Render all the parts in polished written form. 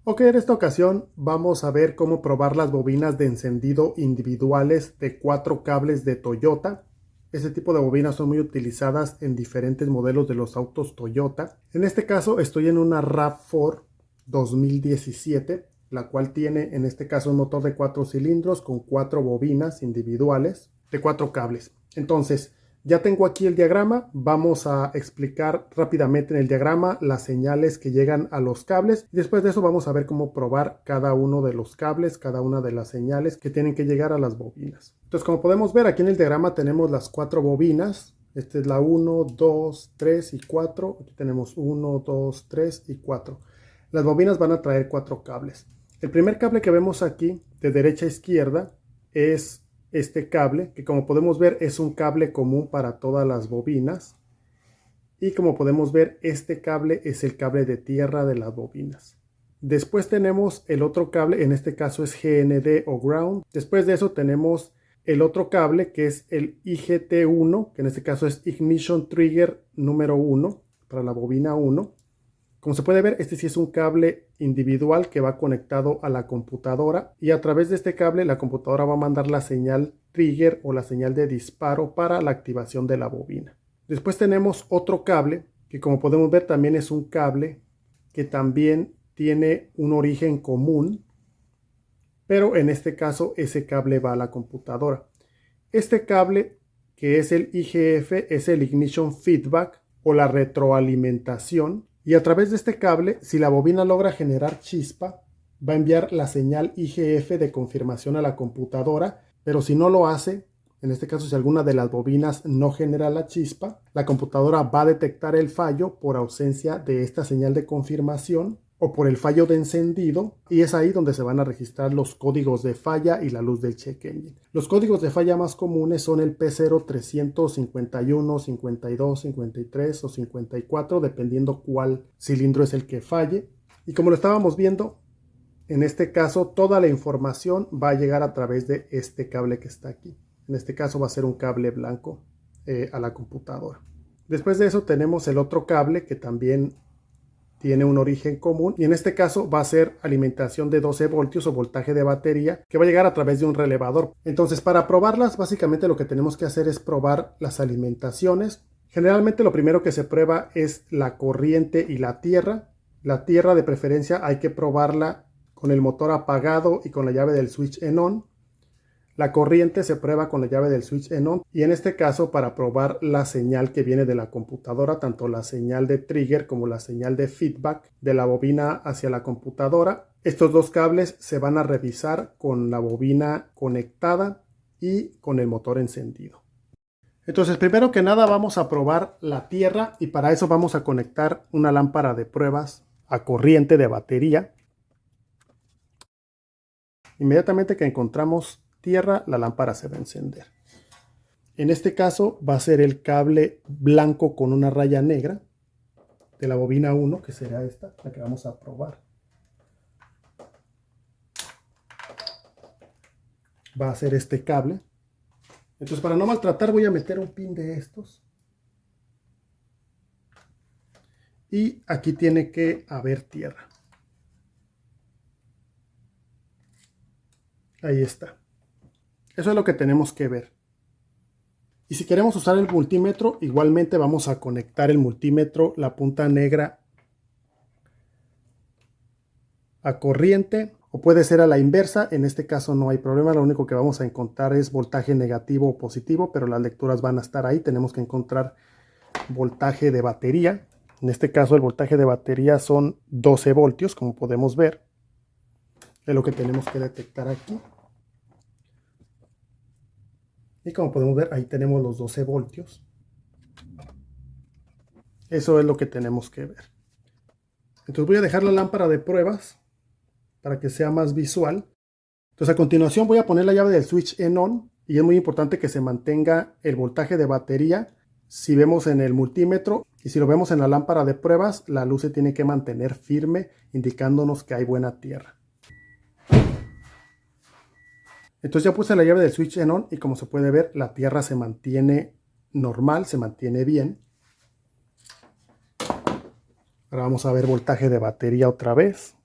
Ok, en esta ocasión vamos a ver cómo probar las bobinas de encendido individuales de 4 cables de Toyota. Este tipo de bobinas son muy utilizadas en diferentes modelos de los autos Toyota. En este caso estoy en una RAV4 2017, la cual tiene en este caso un motor de 4 cilindros con 4 bobinas individuales de 4 cables. Entonces, ya tengo aquí el diagrama. Vamos a explicar rápidamente en el diagrama las señales que llegan a los cables. Y después de eso vamos a ver cómo probar cada uno de los cables, cada una de las señales que tienen que llegar a las bobinas. Entonces, como podemos ver aquí en el diagrama tenemos las 4 bobinas. Esta es la 1, 2, 3 y 4. Aquí tenemos 1, 2, 3 y 4. Las bobinas van a traer 4 cables. El primer cable que vemos aquí de derecha a izquierda es este cable, que como podemos ver es un cable común para todas las bobinas. Y como podemos ver, este cable es el cable de tierra de las bobinas. Después tenemos el otro cable, en este caso es GND o Ground. Después de eso tenemos el otro cable que es el IGT1, que en este caso es Ignition Trigger número 1 para la bobina 1. Como se puede ver, este sí es un cable individual que va conectado a la computadora, y a través de este cable la computadora va a mandar la señal trigger o la señal de disparo para la activación de la bobina. Después tenemos otro cable que, como podemos ver, también es un cable que también tiene un origen común, pero en este caso ese cable va a la computadora. Este cable, que es el IGF, es el Ignition Feedback o la retroalimentación. Y a través de este cable, si la bobina logra generar chispa, va a enviar la señal IGF de confirmación a la computadora, pero si no lo hace, en este caso si alguna de las bobinas no genera la chispa, la computadora va a detectar el fallo por ausencia de esta señal de confirmación o por el fallo de encendido, y es ahí donde se van a registrar los códigos de falla y la luz del check engine. Los códigos de falla más comunes son el P0, 300, 51, 52, 53 o 54, dependiendo cuál cilindro es el que falle. Y como lo estábamos viendo, en este caso toda la información va a llegar a través de este cable que está aquí. En este caso va a ser un cable blanco a la computadora. Después de eso tenemos el otro cable que también tiene un origen común, y en este caso va a ser alimentación de 12 voltios o voltaje de batería que va a llegar a través de un relevador. Entonces, para probarlas, básicamente lo que tenemos que hacer es probar las alimentaciones. Generalmente lo primero que se prueba es la corriente y la tierra. La tierra, de preferencia, hay que probarla con el motor apagado y con la llave del switch en on. La corriente se prueba con la llave del switch en on, y en este caso para probar la señal que viene de la computadora, tanto la señal de trigger como la señal de feedback de la bobina hacia la computadora. Estos dos cables se van a revisar con la bobina conectada y con el motor encendido. Entonces, primero que nada vamos a probar la tierra, y para eso vamos a conectar una lámpara de pruebas a corriente de batería. Inmediatamente que encontramos tierra, la lámpara se va a encender. En este caso va a ser el cable blanco con una raya negra de la bobina 1, que será esta, la que vamos a probar. Va a ser este cable. Entonces, para no maltratar, voy a meter un pin de estos. Y aquí tiene que haber tierra. Ahí está. Eso es lo que tenemos que ver. Y si queremos usar el multímetro, igualmente vamos a conectar el multímetro, la punta negra, a corriente, o puede ser a la inversa. En este caso no hay problema, lo único que vamos a encontrar es voltaje negativo o positivo, pero las lecturas van a estar ahí. Tenemos que encontrar voltaje de batería. En este caso el voltaje de batería son 12 voltios, como podemos ver. Es lo que tenemos que detectar aquí. Y como podemos ver, ahí tenemos los 12 voltios. Eso es lo que tenemos que ver. Entonces voy a dejar la lámpara de pruebas para que sea más visual. Entonces a continuación voy a poner la llave del switch en on, y es muy importante que se mantenga el voltaje de batería. Si vemos en el multímetro y si lo vemos en la lámpara de pruebas, la luz se tiene que mantener firme, indicándonos que hay buena tierra. Entonces ya puse la llave del switch en on, y como se puede ver, la tierra se mantiene normal, se mantiene bien. Ahora vamos a ver voltaje de batería otra vez.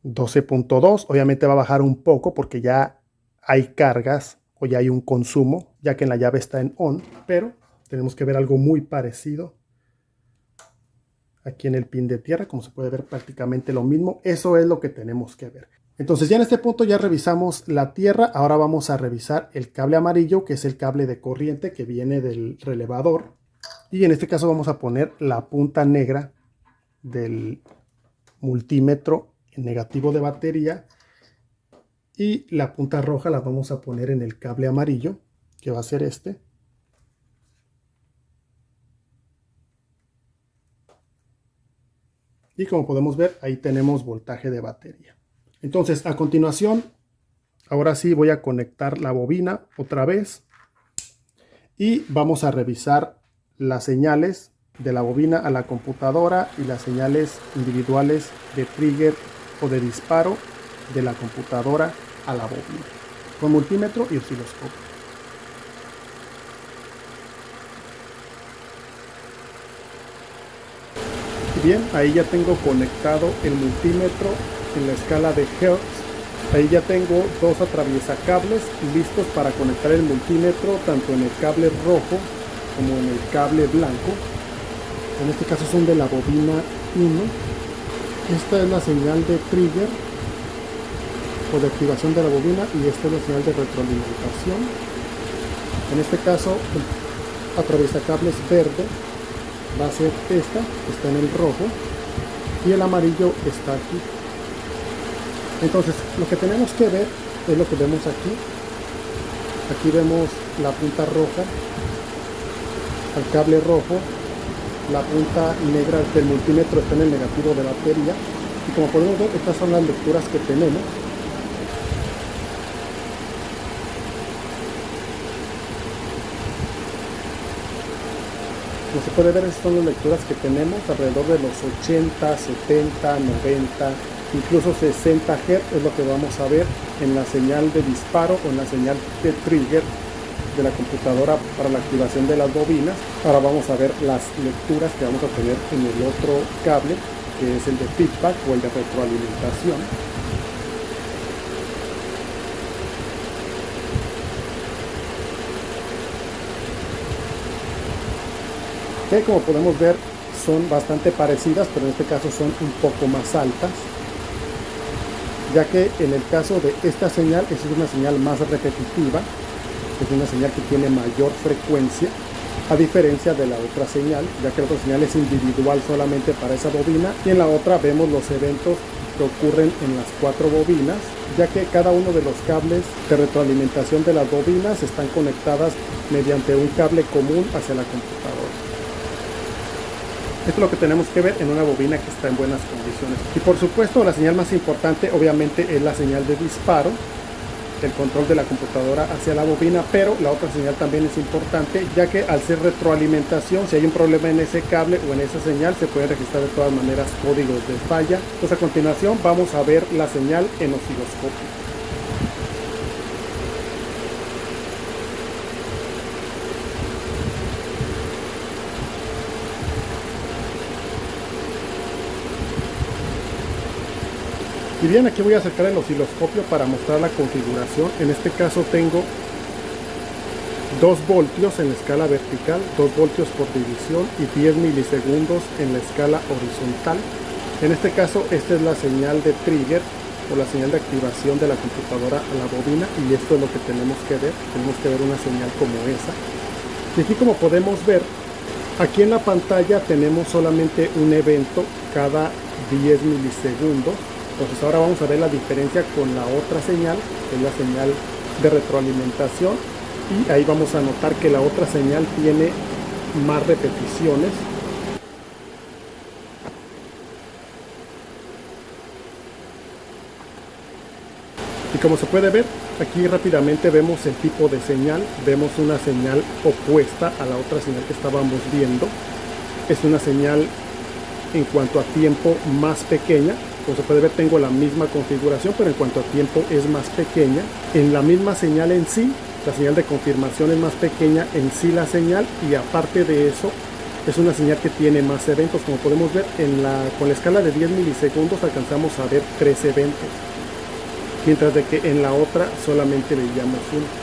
12.2. Obviamente va a bajar un poco porque ya hay cargas o ya hay un consumo, ya que en la llave está en on, pero tenemos que ver algo muy parecido aquí en el pin de tierra. Como se puede ver, prácticamente lo mismo. Eso es lo que tenemos que ver. Entonces ya en este punto ya revisamos la tierra. Ahora vamos a revisar el cable amarillo, que es el cable de corriente que viene del relevador. Y en este caso vamos a poner la punta negra del multímetro en negativo de batería. Y la punta roja la vamos a poner en el cable amarillo, que va a ser este. Y como podemos ver, ahí tenemos voltaje de batería. Entonces, a continuación, ahora sí voy a conectar la bobina otra vez. Y vamos a revisar las señales de la bobina a la computadora y las señales individuales de trigger o de disparo de la computadora a la bobina, con multímetro y osciloscopio. Bien, ahí ya tengo conectado el multímetro en la escala de Hertz. Ahí ya tengo dos atraviesacables listos para conectar el multímetro tanto en el cable rojo como en el cable blanco. En este caso son de la bobina 1. Esta es la señal de trigger o de activación de la bobina y esta es la señal de retroalimentación. En este caso el atraviesacables verde va a ser esta, que está en el rojo, y el amarillo está aquí. Entonces lo que tenemos que ver es lo que vemos aquí. Aquí vemos la punta roja al cable rojo, la punta negra del multímetro está en el negativo de la batería, y como podemos ver, estas son las lecturas que tenemos. Como se puede ver, estas son las lecturas que tenemos, alrededor de los 80, 70, 90, incluso 60 Hz es lo que vamos a ver en la señal de disparo o en la señal de trigger de la computadora para la activación de las bobinas. Ahora vamos a ver las lecturas que vamos a tener en el otro cable, que es el de feedback o el de retroalimentación. Que como podemos ver son bastante parecidas, pero en este caso son un poco más altas, ya que en el caso de esta señal es una señal más repetitiva, es una señal que tiene mayor frecuencia, a diferencia de la otra señal, ya que la otra señal es individual solamente para esa bobina, y en la otra vemos los eventos que ocurren en las cuatro bobinas, ya que cada uno de los cables de retroalimentación de las bobinas están conectadas mediante un cable común hacia la computadora. Esto es lo que tenemos que ver en una bobina que está en buenas condiciones. Y por supuesto, la señal más importante obviamente es la señal de disparo, el control de la computadora hacia la bobina, pero la otra señal también es importante, ya que al ser retroalimentación, si hay un problema en ese cable o en esa señal, se puede registrar de todas maneras códigos de falla. Entonces a continuación vamos a ver la señal en osciloscopio. Y bien, aquí voy a acercar el osciloscopio para mostrar la configuración. En este caso tengo 2 voltios en la escala vertical, 2 voltios por división y 10 milisegundos en la escala horizontal. En este caso, esta es la señal de trigger o la señal de activación de la computadora a la bobina, y esto es lo que tenemos que ver. Tenemos que ver una señal como esa. Y aquí, como podemos ver, aquí en la pantalla tenemos solamente un evento cada 10 milisegundos. Entonces ahora vamos a ver la diferencia con la otra señal, que es la señal de retroalimentación, y ahí vamos a notar que la otra señal tiene más repeticiones. Y como se puede ver, aquí rápidamente vemos el tipo de señal. Vemos una señal opuesta a la otra señal que estábamos viendo. Es una señal en cuanto a tiempo más pequeña. Como se puede ver, tengo la misma configuración, pero en cuanto a tiempo es más pequeña. En la misma señal en sí, la señal de confirmación es más pequeña en sí la señal, y aparte de eso, es una señal que tiene más eventos. Como podemos ver, con la escala de 10 milisegundos alcanzamos a ver 3 eventos, mientras de que en la otra solamente veíamos uno.